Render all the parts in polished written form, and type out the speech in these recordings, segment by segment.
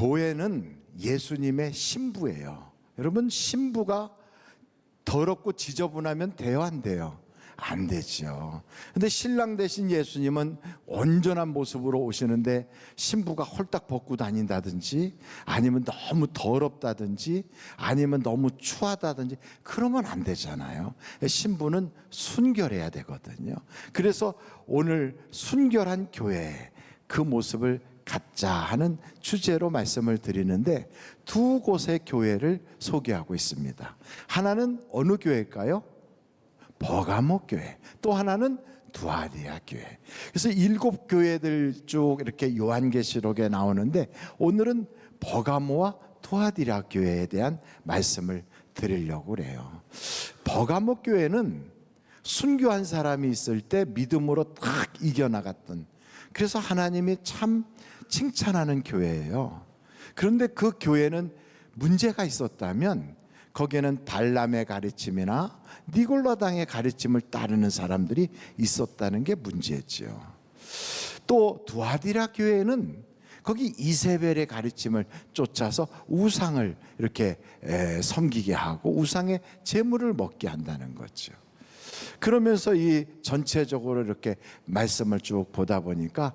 교회는 예수님의 신부예요. 여러분, 신부가 더럽고 지저분하면 돼요, 안 돼요? 안 되죠. 근데 신랑 대신 예수님은 온전한 모습으로 오시는데 신부가 홀딱 벗고 다닌다든지 아니면 너무 더럽다든지 아니면 너무 추하다든지 그러면 안 되잖아요. 신부는 순결해야 되거든요. 그래서 오늘 순결한 교회, 그 모습을 갖자 하는 주제로 말씀을 드리는데, 두 곳의 교회를 소개하고 있습니다. 하나는 어느 교회일까요? 버가모 교회. 또 하나는 두아디라 교회. 그래서 7교회들 쭉 이렇게 요한계시록에 나오는데, 오늘은 버가모와 두아디라 교회에 대한 말씀을 드리려고 그래요. 버가모 교회는 순교한 사람이 있을 때 믿음으로 딱 이겨나갔던, 그래서 하나님이 참 칭찬하는 교회예요. 그런데 그 교회는 문제가 있었다면 거기에는 발람의 가르침이나 니골라당의 가르침을 따르는 사람들이 있었다는 게 문제였죠. 또 두아디라 교회는 거기 이세벨의 가르침을 쫓아서 우상을 이렇게 섬기게 하고 우상의 제물을 먹게 한다는 거죠. 그러면서 이 전체적으로 이렇게 말씀을 쭉 보다 보니까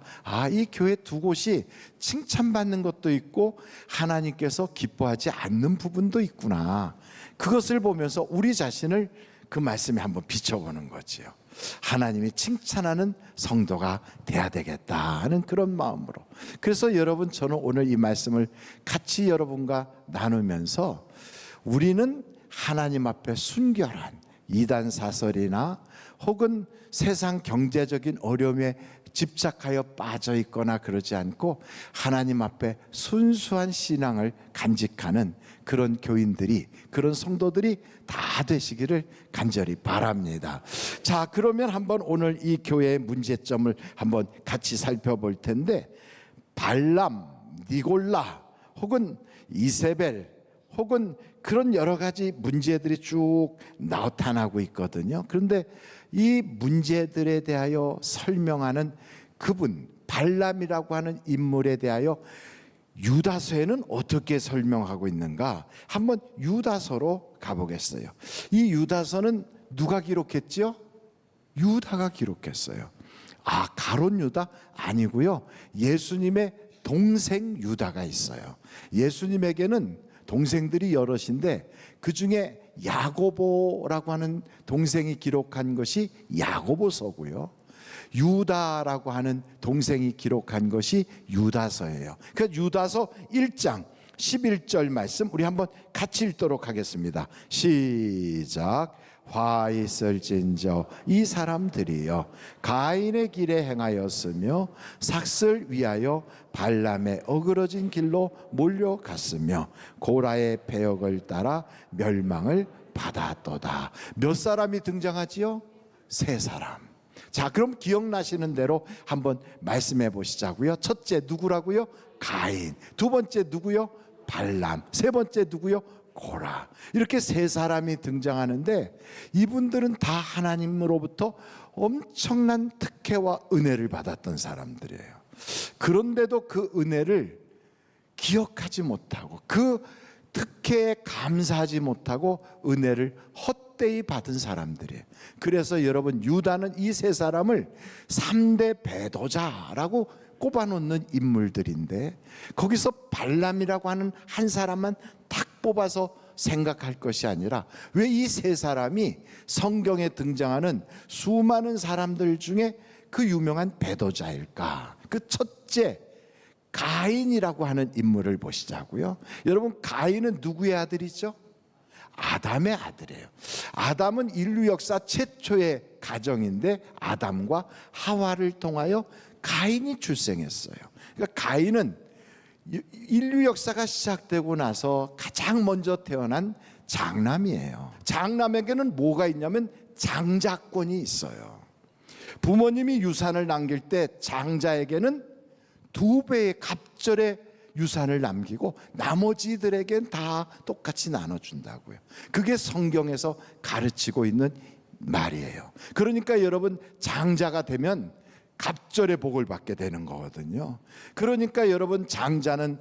이 교회 두 곳이 칭찬받는 것도 있고 하나님께서 기뻐하지 않는 부분도 있구나. 그것을 보면서 우리 자신을 그 말씀에 한번 비춰보는 거지요. 하나님이 칭찬하는 성도가 돼야 되겠다 하는 그런 마음으로. 그래서 여러분, 저는 오늘 이 말씀을 같이 여러분과 나누면서 우리는 하나님 앞에 순결한 이단 사설이나 혹은 세상 경제적인 어려움에 집착하여 빠져 있거나 그러지 않고 하나님 앞에 순수한 신앙을 간직하는 그런 교인들이, 그런 성도들이 다 되시기를 간절히 바랍니다. 자, 그러면 한번 오늘 이 교회의 문제점을 한번 같이 살펴볼 텐데, 발람, 니골라 혹은 이세벨 혹은 그런 여러 가지 문제들이 쭉 나타나고 있거든요. 그런데 이 문제들에 대하여 설명하는 그분, 발람이라고 하는 인물에 대하여 유다서에는 어떻게 설명하고 있는가? 한번 유다서로 가보겠어요. 이 유다서는 누가 기록했죠? 유다가 기록했어요. 가론 유다? 아니고요. 예수님의 동생 유다가 있어요. 예수님에게는 동생들이 여럿인데 그 중에 야고보라고 하는 동생이 기록한 것이 야고보서고요. 유다라고 하는 동생이 기록한 것이 유다서예요. 그러니까 유다서 1장 11절 말씀 우리 한번 같이 읽도록 하겠습니다. 시작. 화 있을진저 이 사람들이여 가인의 길에 행하였으며 삭슬 위하여 발람의 어그러진 길로 몰려갔으며 고라의 배역을 따라 멸망을 받았도다. 몇 사람이 등장하지요? 세 사람. 자, 그럼 기억나시는 대로 한번 말씀해 보시자고요. 첫째 누구라고요? 가인. 두 번째 누구요? 발람. 세 번째 누구요? 고라. 이렇게 세 사람이 등장하는데 이분들은 다 하나님으로부터 엄청난 특혜와 은혜를 받았던 사람들이에요. 그런데도 그 은혜를 기억하지 못하고 그 특혜에 감사하지 못하고 은혜를 헛되이 받은 사람들이에요. 그래서 여러분, 유다는 이 세 사람을 3대 배도자라고 꼽아놓는 인물들인데, 거기서 발람이라고 하는 한 사람만 딱 뽑아서 생각할 것이 아니라 왜 이 세 사람이 성경에 등장하는 수많은 사람들 중에 그 유명한 배도자일까? 그 첫째 가인이라고 하는 인물을 보시자고요. 여러분, 가인은 누구의 아들이죠? 아담의 아들이에요. 아담은 인류 역사 최초의 가정인데 아담과 하와를 통하여 가인이 출생했어요. 그러니까 가인은 인류 역사가 시작되고 나서 가장 먼저 태어난 장남이에요. 장남에게는 뭐가 있냐면 장자권이 있어요. 부모님이 유산을 남길 때 장자에게는 2배의 갑절의 유산을 남기고 나머지들에겐 다 똑같이 나눠준다고요. 그게 성경에서 가르치고 있는 말이에요. 그러니까 여러분, 장자가 되면 갑절의 복을 받게 되는 거거든요. 그러니까 여러분, 장자는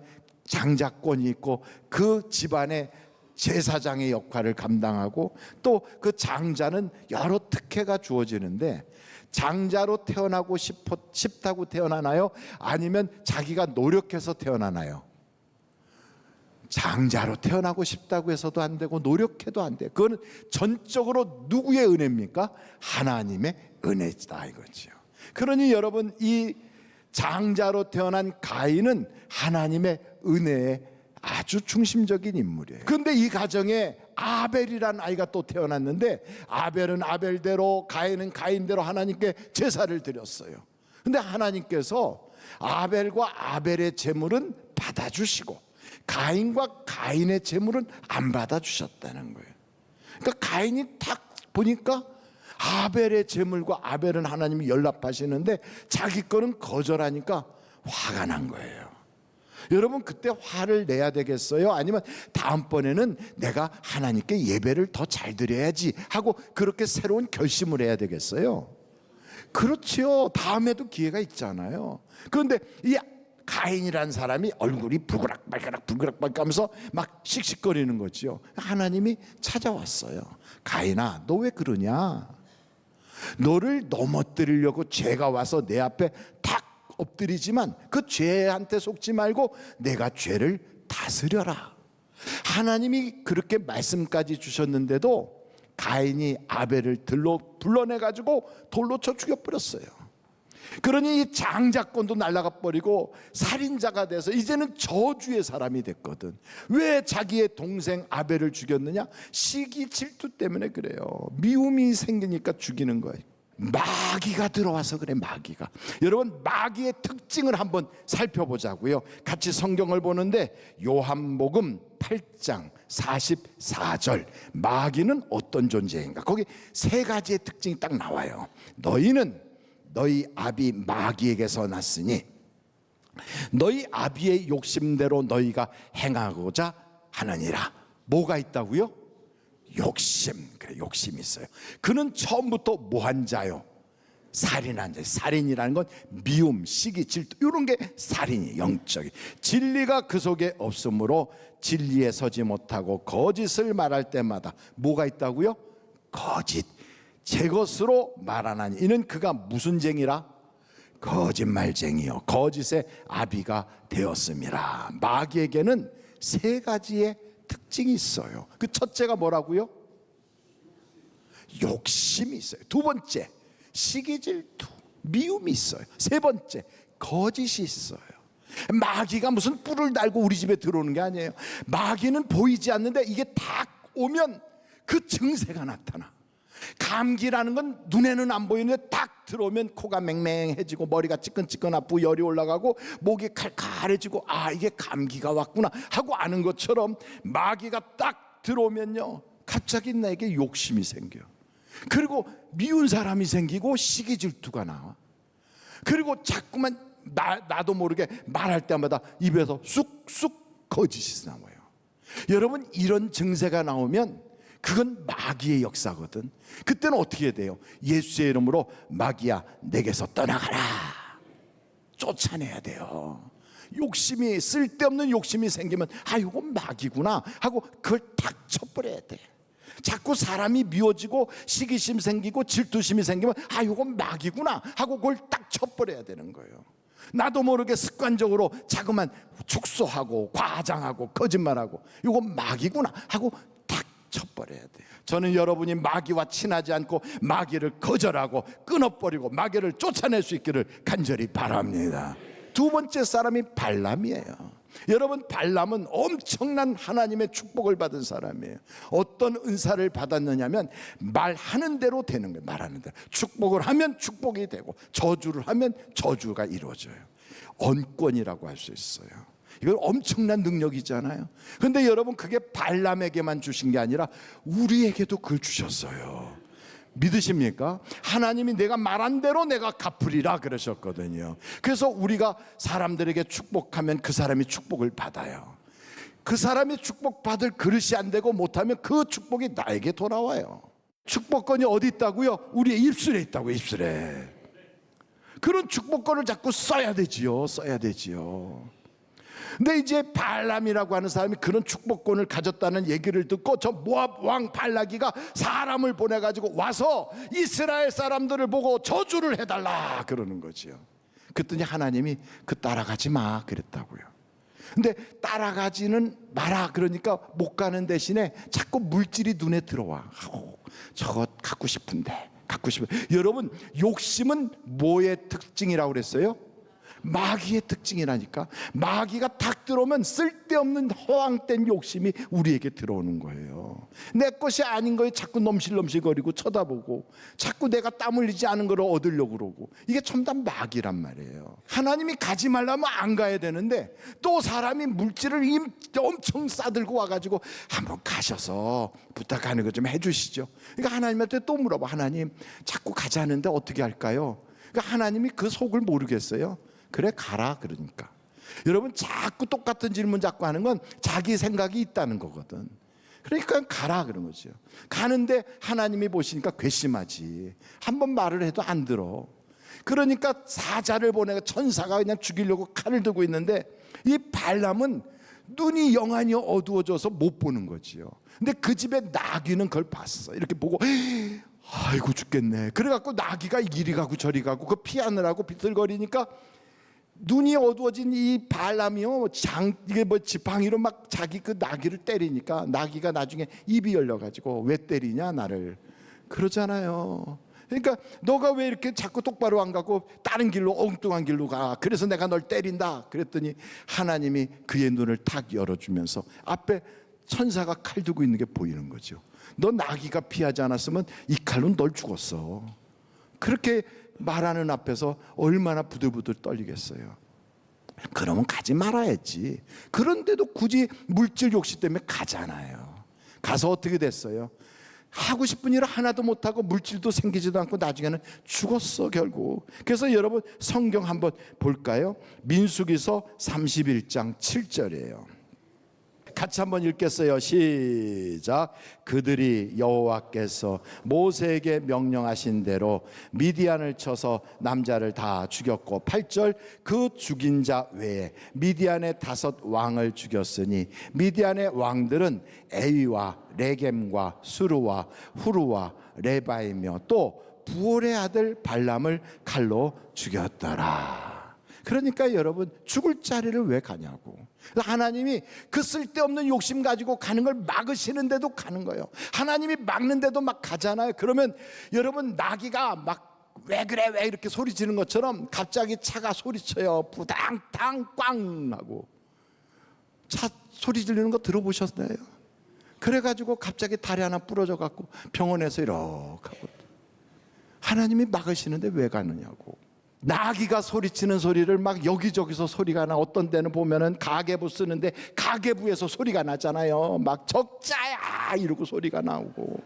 장자권이 있고 그 집안의 제사장의 역할을 감당하고 또 그 장자는 여러 특혜가 주어지는데 장자로 태어나고 싶다고 태어나나요? 아니면 자기가 노력해서 태어나나요? 장자로 태어나고 싶다고 해서도 안 되고 노력해도 안 돼요. 그거는 전적으로 누구의 은혜입니까? 하나님의 은혜다 이거죠. 그러니 여러분, 이 장자로 태어난 가인은 하나님의 은혜의 아주 중심적인 인물이에요. 그런데 이 가정에 아벨이란 아이가 또 태어났는데 아벨은 아벨대로 가인은 가인대로 하나님께 제사를 드렸어요. 그런데 하나님께서 아벨과 아벨의 제물은 받아주시고 가인과 가인의 제물은 안 받아주셨다는 거예요. 그러니까 가인이 딱 보니까 아벨의 제물과 아벨은 하나님이 연락하시는데 자기 거는 거절하니까 화가 난 거예요. 여러분, 그때 화를 내야 되겠어요? 아니면 다음번에는 내가 하나님께 예배를 더 잘 드려야지 하고 그렇게 새로운 결심을 해야 되겠어요? 그렇지요. 다음에도 기회가 있잖아요. 그런데 이 가인이라는 사람이 얼굴이 불그락발그락 하면서 막 씩씩거리는 거지요. 하나님이 찾아왔어요. 가인아, 너 왜 그러냐? 너를 넘어뜨리려고 죄가 와서 내 앞에 탁 엎드리지만 그 죄한테 속지 말고 내가 죄를 다스려라. 하나님이 그렇게 말씀까지 주셨는데도 가인이 아벨을 불러내가지고 돌로 쳐 죽여버렸어요. 그러니 이 장자권도 날아가 버리고 살인자가 돼서 이제는 저주의 사람이 됐거든. 왜 자기의 동생 아벨을 죽였느냐? 시기 질투 때문에 그래요. 미움이 생기니까 죽이는 거예요. 마귀가 들어와서 그래. 마귀가. 여러분, 마귀의 특징을 한번 살펴보자고요. 같이 성경을 보는데 요한복음 8장 44절, 마귀는 어떤 존재인가? 거기 세 가지의 특징이 딱 나와요. 너희는 너희 아비 마귀에게서 났으니 너희 아비의 욕심대로 너희가 행하고자 하느니라. 뭐가 있다고요? 욕심. 그래, 욕심이 있어요. 그는 처음부터 뭐한 자요? 살인한 자. 살인이라는 건 미움, 시기, 질투, 이런 게 살인이 영적이. 진리가 그 속에 없으므로 진리에 서지 못하고 거짓을 말할 때마다 뭐가 있다고요? 거짓. 제 것으로 말하나니 이는 그가 무슨 쟁이라? 거짓말쟁이요 거짓의 아비가 되었음이라. 마귀에게는 세 가지의 특징이 있어요. 그 첫째가 뭐라고요? 욕심이 있어요. 두 번째, 시기질투, 미움이 있어요. 세 번째, 거짓이 있어요. 마귀가 무슨 뿔을 달고 우리 집에 들어오는 게 아니에요. 마귀는 보이지 않는데 이게 딱 오면 그 증세가 나타나. 감기라는 건 눈에는 안 보이는데 딱 들어오면 코가 맹맹해지고 머리가 찌끈찌끈 아프고 열이 올라가고 목이 칼칼해지고 아, 이게 감기가 왔구나 하고 아는 것처럼 마귀가 딱 들어오면요 갑자기 나에게 욕심이 생겨. 그리고 미운 사람이 생기고 시기 질투가 나와. 그리고 자꾸만 나도 모르게 말할 때마다 입에서 쑥쑥 거짓이 나와요. 여러분, 이런 증세가 나오면 그건 마귀의 역사거든. 그때는 어떻게 해야 돼요? 예수의 이름으로 마귀야 내게서 떠나가라, 쫓아내야 돼요. 욕심이, 쓸데없는 욕심이 생기면 아, 이건 마귀구나 하고 그걸 탁 쳐버려야 돼. 자꾸 사람이 미워지고 시기심 생기고 질투심이 생기면 아, 이건 마귀구나 하고 그걸 딱 쳐버려야 되는 거예요. 나도 모르게 습관적으로 자꾸만 축소하고 과장하고 거짓말하고 이건 마귀구나 하고 딱 쳐버려야 돼요. 저는 여러분이 마귀와 친하지 않고 마귀를 거절하고 끊어버리고 마귀를 쫓아낼 수 있기를 간절히 바랍니다. 두 번째 사람이 발람이에요. 여러분, 발람은 엄청난 하나님의 축복을 받은 사람이에요. 어떤 은사를 받았느냐면 말하는 대로 되는 거예요. 말하는 대로. 축복을 하면 축복이 되고 저주를 하면 저주가 이루어져요. 언권이라고 할 수 있어요. 이건 엄청난 능력이잖아요. 그런데 여러분, 그게 발람에게만 주신 게 아니라 우리에게도 그걸 주셨어요. 믿으십니까? 하나님이 내가 말한 대로 내가 갚으리라 그러셨거든요. 그래서 우리가 사람들에게 축복하면 그 사람이 축복을 받아요. 그 사람이 축복받을 그릇이 안 되고 못하면 그 축복이 나에게 돌아와요. 축복권이 어디 있다고요? 우리의 입술에 있다고요. 입술에. 그런 축복권을 자꾸 써야 되지요. 써야 되지요. 근데 이제 발람이라고 하는 사람이 그런 축복권을 가졌다는 얘기를 듣고 저 모압 왕 발락이가 사람을 보내가지고 와서 이스라엘 사람들을 보고 저주를 해달라 그러는 거지요. 그랬더니 하나님이 그 따라가지 마 그랬다고요. 근데 따라가지는 마라 그러니까 못 가는 대신에 자꾸 물질이 눈에 들어와. 저거 갖고 싶은데 갖고 싶어. 여러분, 욕심은 뭐의 특징이라고 그랬어요? 마귀의 특징이라니까. 마귀가 탁 들어오면 쓸데없는 허황된 욕심이 우리에게 들어오는 거예요. 내 것이 아닌 거에 자꾸 넘실넘실거리고 쳐다보고 자꾸 내가 땀 흘리지 않은 걸 얻으려고 그러고, 이게 첨단 마귀란 말이에요. 하나님이 가지 말라면 안 가야 되는데 또 사람이 물질을 엄청 싸들고 와가지고 한번 가셔서 부탁하는 거 좀 해주시죠. 그러니까 하나님한테 또 물어봐. 하나님, 자꾸 가자는데 어떻게 할까요? 그러니까 하나님이 그 속을 모르겠어요. 그래, 가라 그러니까. 여러분, 자꾸 똑같은 질문 자꾸 하는 건 자기 생각이 있다는 거거든. 그러니까 가라 그런 거죠. 가는데 하나님이 보시니까 괘씸하지. 한번 말을 해도 안 들어. 그러니까 사자를 보내가 천사가 그냥 죽이려고 칼을 들고 있는데 이 발람은 눈이 영안이 어두워져서 못 보는 거지요. 근데 그 집에 나귀는 그걸 봤어. 이렇게 보고 아이고 죽겠네. 그래갖고 나귀가 이리 가고 저리 가고 그 피하느라고 비틀거리니까 눈이 어두워진 이 발람이요, 이게 뭐 지팡이로 막 자기 그 나귀를 때리니까 나귀가 나중에 입이 열려가지고 왜 때리냐 나를 그러잖아요. 그러니까 너가 왜 이렇게 자꾸 똑바로 안 가고 다른 길로 엉뚱한 길로 가, 그래서 내가 널 때린다 그랬더니 하나님이 그의 눈을 탁 열어주면서 앞에 천사가 칼 들고 있는 게 보이는 거죠. 너 나귀가 피하지 않았으면 이 칼로 널 죽었어. 그렇게 말하는 앞에서 얼마나 부들부들 떨리겠어요. 그러면 가지 말아야지. 그런데도 굳이 물질 욕심 때문에 가잖아요. 가서 어떻게 됐어요? 하고 싶은 일을 하나도 못하고 물질도 생기지도 않고 나중에는 죽었어 결국. 그래서 여러분, 성경 한번 볼까요? 민수기서 31장 7절이에요 같이 한번 읽겠어요. 시작. 그들이 여호와께서 모세에게 명령하신 대로 미디안을 쳐서 남자를 다 죽였고, 8절. 그 죽인 자 외에 미디안의 5 왕을 죽였으니 미디안의 왕들은 에위와 레겜과 수르와 후르와 레바이며 또 부올의 아들 발람을 칼로 죽였더라. 그러니까 여러분, 죽을 자리를 왜 가냐고. 하나님이 그 쓸데없는 욕심 가지고 가는 걸 막으시는데도 가는 거예요. 하나님이 막는데도 막 가잖아요. 그러면 여러분, 나귀가 막 왜 그래 왜 이렇게 소리 지르는 것처럼 갑자기 차가 소리쳐요. 부당탕 꽝 하고. 차 소리 지르는 거 들어보셨나요? 그래가지고 갑자기 다리 하나 부러져 갖고 병원에서 이렇게 하고. 하나님이 막으시는데 왜 가느냐고. 나귀가 소리치는 소리를 막 여기저기서 소리가 나. 어떤 데는 보면은 가계부 쓰는데 가계부에서 소리가 나잖아요. 막 적자야 이러고 소리가 나오고,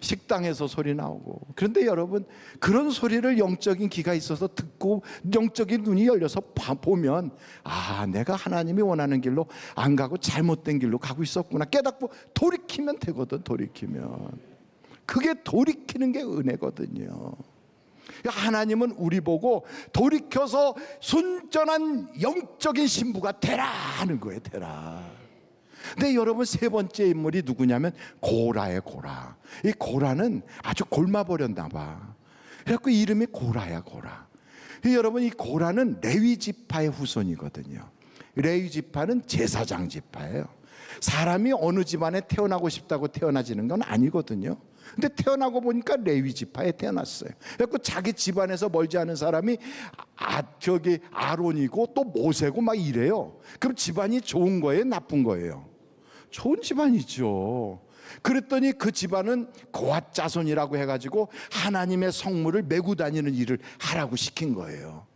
식당에서 소리 나오고. 그런데 여러분, 그런 소리를 영적인 귀가 있어서 듣고 영적인 눈이 열려서 보면, 아, 내가 하나님이 원하는 길로 안 가고 잘못된 길로 가고 있었구나 깨닫고 돌이키면 되거든. 돌이키면. 그게 돌이키는 게 은혜거든요. 하나님은 우리 보고 돌이켜서 순전한 영적인 신부가 되라 하는 거예요. 되라. 근데 여러분, 세 번째 인물이 누구냐면 고라예요. 고라. 이 고라는 아주 골마버렸나 봐. 그래갖고 이름이 고라야. 고라. 여러분, 이 고라는 레위 지파의 후손이거든요. 레위 지파는 제사장 지파예요. 사람이 어느 집안에 태어나고 싶다고 태어나지는 건 아니거든요. 근데 태어나고 보니까 레위 지파에 태어났어요. 그래서 자기 집안에서 멀지 않은 사람이 저기 아론이고 또 모세고 막 이래요. 그럼 집안이 좋은 거예요, 나쁜 거예요? 좋은 집안이죠. 그랬더니 그 집안은 고앗 자손이라고 해가지고 하나님의 성물을 메고 다니는 일을 하라고 시킨 거예요.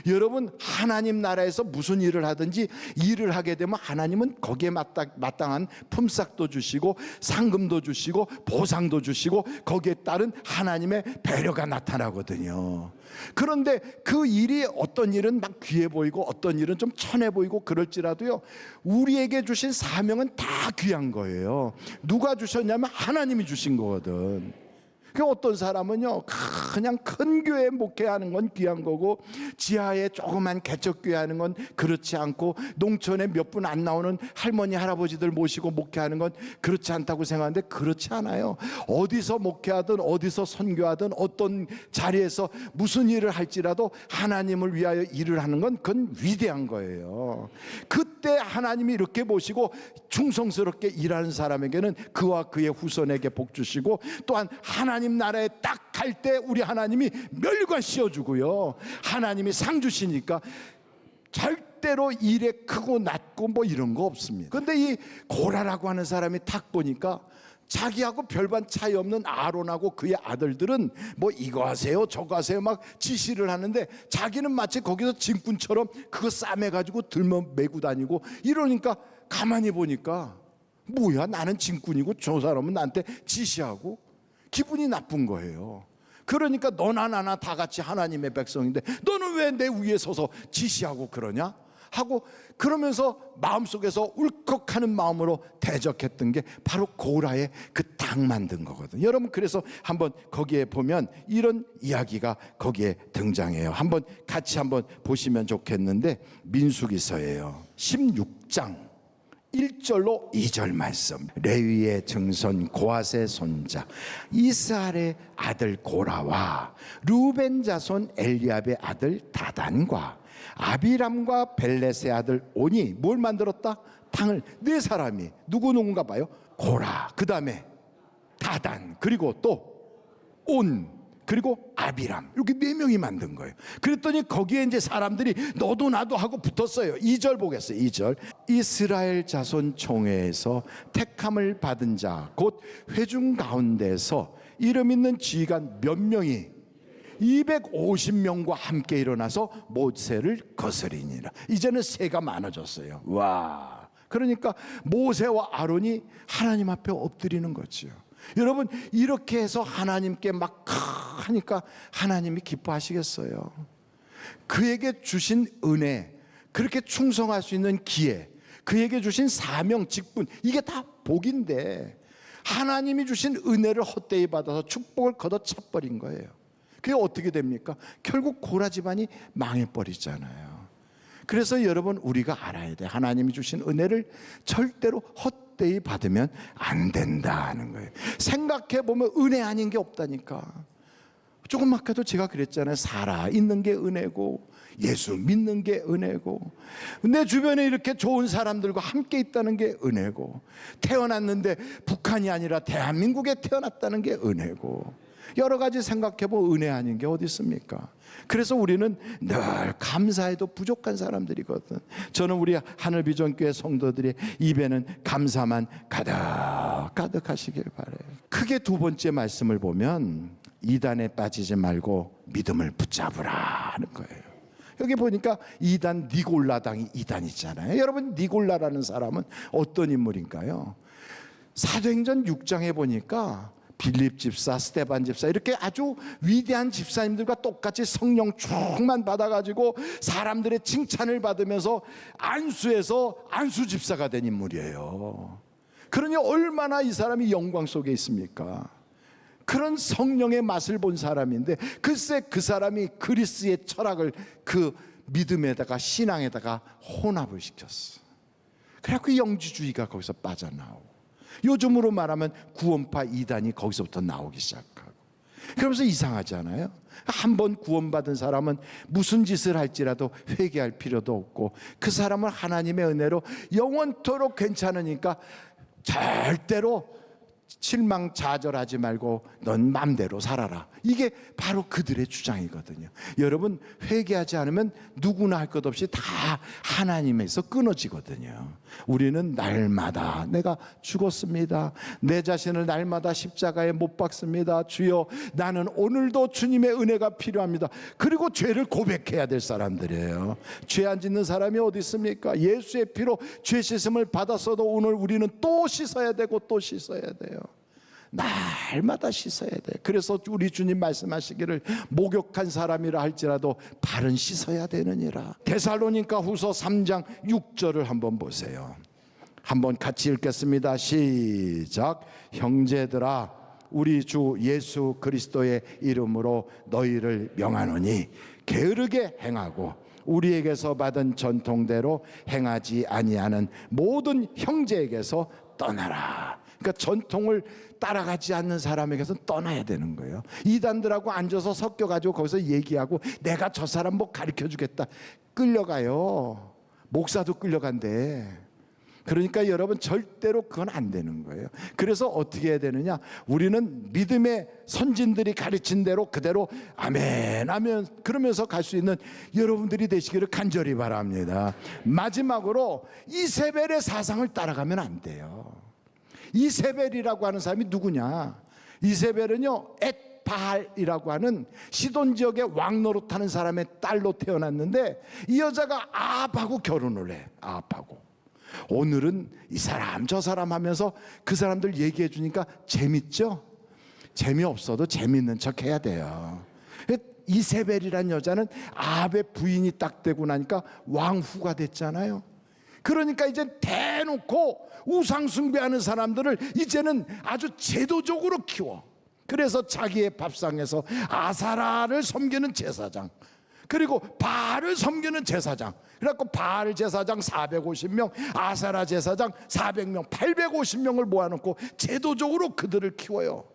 여러분, 하나님 나라에서 무슨 일을 하든지 일을 하게 되면 하나님은 거기에 마땅한 품삯도 주시고 상금도 주시고 보상도 주시고 거기에 따른 하나님의 배려가 나타나거든요. 그런데 그 일이, 어떤 일은 막 귀해 보이고 어떤 일은 좀 천해 보이고 그럴지라도요, 우리에게 주신 사명은 다 귀한 거예요. 누가 주셨냐면 하나님이 주신 거거든. 그 어떤 사람은요, 그냥 큰 교회 목회하는 건 귀한 거고 지하에 조그만 개척교회 하는 건 그렇지 않고 농촌에 몇 분 안 나오는 할머니 할아버지들 모시고 목회하는 건 그렇지 않다고 생각하는데 그렇지 않아요. 어디서 목회하든 어디서 선교하든 어떤 자리에서 무슨 일을 할지라도 하나님을 위하여 일을 하는 건 그건 위대한 거예요. 그때 하나님이 이렇게 보시고 충성스럽게 일하는 사람에게는 그와 그의 후손에게 복 주시고, 또한 하나님 나라에 딱 갈 때 우리 하나님이 멸관 씌워주고요, 하나님이 상 주시니까 절대로 일에 크고 낮고 뭐 이런 거 없습니다. 근데 이 고라라고 하는 사람이 딱 보니까 자기하고 별반 차이 없는 아론하고 그의 아들들은 뭐 이거 하세요 저거 하세요 막 지시를 하는데 자기는 마치 거기서 짐꾼처럼 그거 싸매가지고 들며 메고 다니고 이러니까 가만히 보니까 뭐야, 나는 짐꾼이고 저 사람은 나한테 지시하고, 기분이 나쁜 거예요. 그러니까 너나 나나 다 같이 하나님의 백성인데 너는 왜 내 위에 서서 지시하고 그러냐 하고, 그러면서 마음속에서 울컥하는 마음으로 대적했던 게 바로 고라의 그 딱 만든 거거든요. 여러분, 그래서 한번 거기에 보면 이런 이야기가 거기에 등장해요. 한번 같이 한번 보시면 좋겠는데, 민수기서예요. 16장 1절로 2절 말씀. 레위의 증손 고핫의 손자 이스할의 아들 고라와 루벤 자손 엘리압의 아들 다단과 아비람과 벨렛의 아들 온이 뭘 만들었다? 탕을. 네 사람이 누군가 봐요. 고라, 그 다음에 다단, 그리고 또 온, 그리고 아비람, 이렇게 네 명이 만든 거예요. 그랬더니 거기에 이제 사람들이 너도 나도 하고 붙었어요. 2절 보겠어요. 2절. 이스라엘 자손 총회에서 택함을 받은 자 곧 회중 가운데서 이름 있는 지휘관 몇 명이 250명과 함께 일어나서 모세를 거스리니라. 이제는 세가 많아졌어요. 와, 그러니까 모세와 아론이 하나님 앞에 엎드리는 거죠. 여러분, 이렇게 해서 하나님께 막 하니까 하나님이 기뻐하시겠어요? 그에게 주신 은혜, 그렇게 충성할 수 있는 기회, 그에게 주신 사명, 직분, 이게 다 복인데 하나님이 주신 은혜를 헛되이 받아서 축복을 걷어차버린 거예요. 그게 어떻게 됩니까? 결국 고라 집안이 망해버리잖아요. 그래서 여러분, 우리가 알아야 돼. 하나님이 주신 은혜를 절대로 헛되이 받으면 안 된다는 거예요. 생각해보면 은혜 아닌 게 없다니까. 조금 아까도 제가 그랬잖아요. 살아 있는 게 은혜고 예수 믿는 게 은혜고, 내 주변에 이렇게 좋은 사람들과 함께 있다는 게 은혜고, 태어났는데 북한이 아니라 대한민국에 태어났다는 게 은혜고, 여러 가지 생각해보면 은혜 아닌 게 어디 있습니까? 그래서 우리는 늘 감사해도 부족한 사람들이거든. 저는 우리 하늘비전교회 성도들의 입에는 감사만 가득 하시길 바라요. 크게 두 번째 말씀을 보면 이단에 빠지지 말고 믿음을 붙잡으라 하는 거예요. 여기 보니까 이단 니골라당이 이단이잖아요. 여러분, 니골라라는 사람은 어떤 인물인가요? 사도행전 6장에 보니까 빌립 집사, 스데반 집사, 이렇게 아주 위대한 집사님들과 똑같이 성령 충만 받아가지고 사람들의 칭찬을 받으면서 안수에서 안수 집사가 된 인물이에요. 그러니 얼마나 이 사람이 영광 속에 있습니까? 그런 성령의 맛을 본 사람인데, 글쎄 그 사람이 그리스의 철학을 그 믿음에다가 신앙에다가 혼합을 시켰어. 그래갖고 영지주의가 거기서 빠져나오고, 요즘으로 말하면 구원파 이단이 거기서부터 나오기 시작하고. 그러면서 이상하지 않아요? 한번 구원받은 사람은 무슨 짓을 할지라도 회개할 필요도 없고, 그 사람은 하나님의 은혜로 영원토록 괜찮으니까 절대로 실망좌절하지 말고 넌 맘대로 살아라. 이게 바로 그들의 주장이거든요. 여러분, 회개하지 않으면 누구나 할 것 없이 다 하나님에서 끊어지거든요. 우리는 날마다 내가 죽었습니다, 내 자신을 날마다 십자가에 못 박습니다, 주여 나는 오늘도 주님의 은혜가 필요합니다. 그리고 죄를 고백해야 될 사람들이에요. 죄 안 짓는 사람이 어디 있습니까? 예수의 피로 죄 씻음을 받았어도 오늘 우리는 또 씻어야 되고 또 씻어야 돼요. 날마다 씻어야 돼. 그래서 우리 주님 말씀하시기를 목욕한 사람이라 할지라도 발은 씻어야 되느니라. 데살로니가 후서 3장 6절을 한번 보세요. 한번 같이 읽겠습니다. 시작. 형제들아, 우리 주 예수 그리스도의 이름으로 너희를 명하노니 게으르게 행하고 우리에게서 받은 전통대로 행하지 아니하는 모든 형제에게서 떠나라. 그러니까 전통을 따라가지 않는 사람에게서 떠나야 되는 거예요. 이단들하고 앉아서 섞여가지고 거기서 얘기하고 내가 저 사람 뭐 가르쳐주겠다. 끌려가요. 목사도 끌려간대. 그러니까 여러분 절대로 그건 안 되는 거예요. 그래서 어떻게 해야 되느냐? 우리는 믿음의 선진들이 가르친 대로 그대로 아멘 하면 그러면서 갈 수 있는 여러분들이 되시기를 간절히 바랍니다. 마지막으로 이세벨의 사상을 따라가면 안 돼요. 이세벨이라고 하는 사람이 누구냐? 이세벨은요 엣바알이라고 하는 시돈 지역의 왕 노릇하는 사람의 딸로 태어났는데 이 여자가 아합하고 결혼을 해. 아합하고. 오늘은 이 사람 저 사람 하면서 그 사람들 얘기해 주니까 재밌죠? 재미없어도 재밌는 척 해야 돼요. 이세벨이란 여자는 아합의 부인이 딱 되고 나니까 왕후가 됐잖아요. 그러니까 이제 대놓고 우상 숭배하는 사람들을 이제는 아주 제도적으로 키워. 그래서 자기의 밥상에서 아사라를 섬기는 제사장, 그리고 바알을 섬기는 제사장, 그래갖고 바알 제사장 450명, 아사라 제사장 400명, 850명을 모아놓고 제도적으로 그들을 키워요.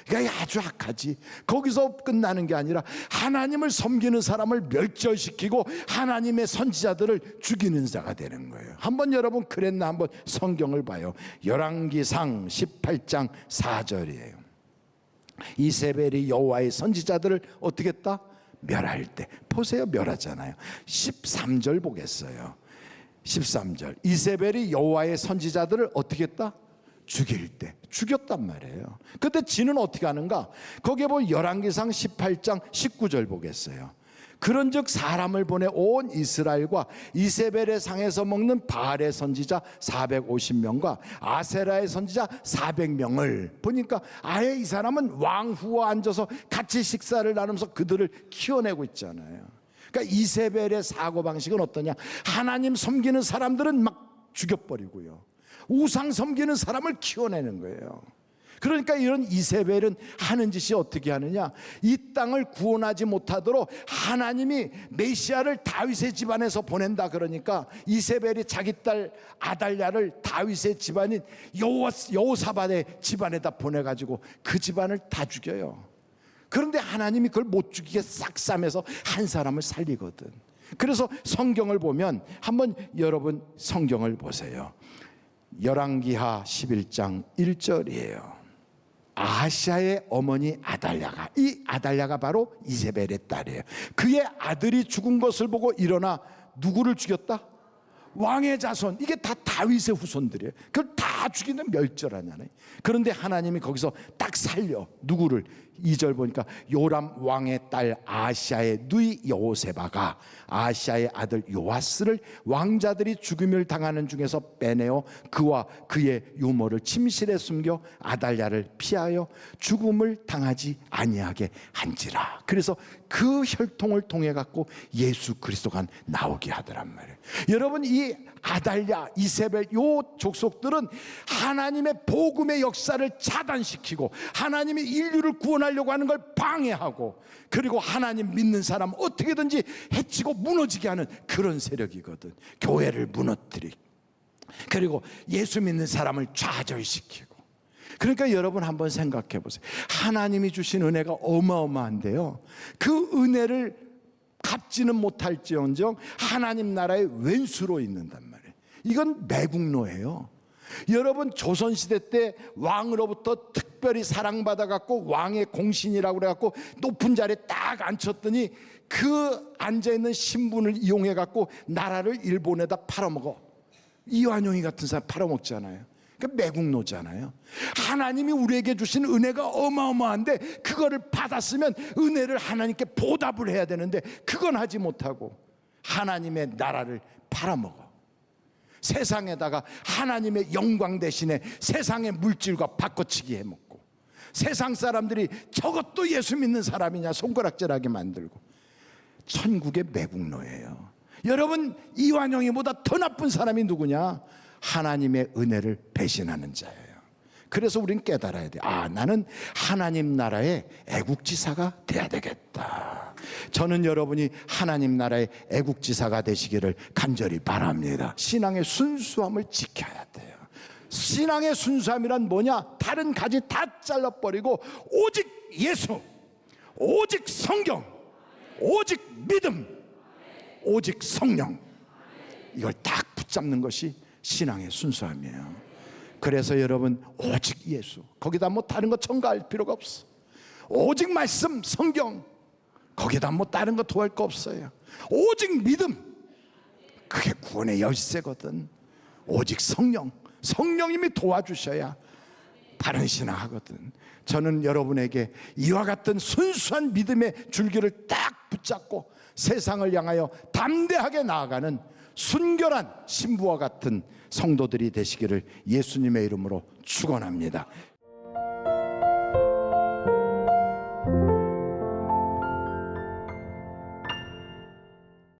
그러니까 아주 악하지. 거기서 끝나는 게 아니라 하나님을 섬기는 사람을 멸절시키고 하나님의 선지자들을 죽이는 자가 되는 거예요. 한번 여러분 그랬나 한번 성경을 봐요. 열왕기상 18장 4절이에요. 이세벨이 여호와의 선지자들을 어떻게 했다? 멸할 때. 보세요, 멸하잖아요. 13절 보겠어요. 13절. 이세벨이 여호와의 선지자들을 어떻게 했다? 죽일 때. 죽였단 말이에요. 근데 지는 어떻게 하는가? 거기에 보면 열왕기상 18장 19절 보겠어요. 그런즉 사람을 보내 온 이스라엘과 이세벨의 상에서 먹는 바알의 선지자 450명과 아세라의 선지자 400명을 보니까 아예 이 사람은 왕후와 앉아서 같이 식사를 나누면서 그들을 키워내고 있잖아요. 그러니까 이세벨의 사고방식은 어떠냐? 하나님 섬기는 사람들은 막 죽여버리고요, 우상 섬기는 사람을 키워내는 거예요. 그러니까 이런 이세벨은 하는 짓이 어떻게 하느냐? 이 땅을 구원하지 못하도록 하나님이 메시아를 다윗의 집안에서 보낸다 그러니까 이세벨이 자기 딸 아달랴를 다윗의 집안인 여호사밧의 집안에다 보내가지고 그 집안을 다 죽여요. 그런데 하나님이 그걸 못 죽이게 싹 싸매서 한 사람을 살리거든. 그래서 성경을 보면 한번 여러분 성경을 보세요. 열왕기하 11장 1절이에요. 아하시아의 어머니 아달랴가, 이 아달랴가 바로 이세벨의 딸이에요. 그의 아들이 죽은 것을 보고 일어나 누구를 죽였다? 왕의 자손. 이게 다 다윗의 후손들이에요. 그걸 다 죽이는 멸절하냐네. 그런데 하나님이 거기서 딱 살려. 누구를? 2절 보니까 요람 왕의 딸 아하시아의 누이 여호세바가 아하시아의 아들 요아스를 왕자들이 죽임을 당하는 중에서 빼내어 그와 그의 유모를 침실에 숨겨 아달랴를 피하여 죽음을 당하지 아니하게 한지라. 그래서 그 혈통을 통해 갖고 예수 그리스도가 나오게 하더란 말이에요. 여러분, 이 아달랴, 이세벨 요 족속들은 하나님의 복음의 역사를 차단시키고 하나님이 인류를 구원하려고 하는 걸 방해하고, 그리고 하나님 믿는 사람 어떻게든지 해치고 무너지게 하는 그런 세력이거든. 교회를 무너뜨리고, 그리고 예수 믿는 사람을 좌절시키고. 그러니까 여러분 한번 생각해 보세요. 하나님이 주신 은혜가 어마어마한데요, 그 은혜를 갚지는 못할지언정 하나님 나라의 왼수로 있는단 말이에요. 이건 매국노예요. 여러분, 조선시대 때 왕으로부터 특별히 사랑받아 갖고 왕의 공신이라고 그래 갖고 높은 자리에 딱 앉혔더니 그 앉아있는 신분을 이용해 갖고 나라를 일본에다 팔아먹어. 이완용이 같은 사람 팔아먹잖아요. 그러니까 매국노잖아요. 하나님이 우리에게 주신 은혜가 어마어마한데 그거를 받았으면 은혜를 하나님께 보답을 해야 되는데 그건 하지 못하고 하나님의 나라를 팔아먹어. 세상에다가 하나님의 영광 대신에 세상의 물질과 바꿔치기 해먹고, 세상 사람들이 저것도 예수 믿는 사람이냐 손가락질하게 만들고. 천국의 매국노예요. 여러분, 이완용이보다 더 나쁜 사람이 누구냐? 하나님의 은혜를 배신하는 자예요. 그래서 우리는 깨달아야 돼. 나는 하나님 나라의 애국지사가 돼야 되겠다. 저는 여러분이 하나님 나라의 애국지사가 되시기를 간절히 바랍니다. 신앙의 순수함을 지켜야 돼요. 신앙의 순수함이란 뭐냐? 다른 가지 다 잘라버리고 오직 예수, 오직 성경, 오직 믿음, 오직 성령, 이걸 딱 붙잡는 것이 신앙의 순수함이에요. 그래서 여러분, 오직 예수, 거기다 뭐 다른 거 첨가할 필요가 없어. 오직 말씀, 성경, 거기다 뭐 다른 거 더할 거 없어요. 오직 믿음, 그게 구원의 열쇠거든. 오직 성령, 성령님이 도와주셔야 바른 신앙하거든. 저는 여러분에게 이와 같은 순수한 믿음의 줄기를 딱 붙잡고 세상을 향하여 담대하게 나아가는 순결한 신부와 같은 성도들이 되시기를 예수님의 이름으로 축원합니다.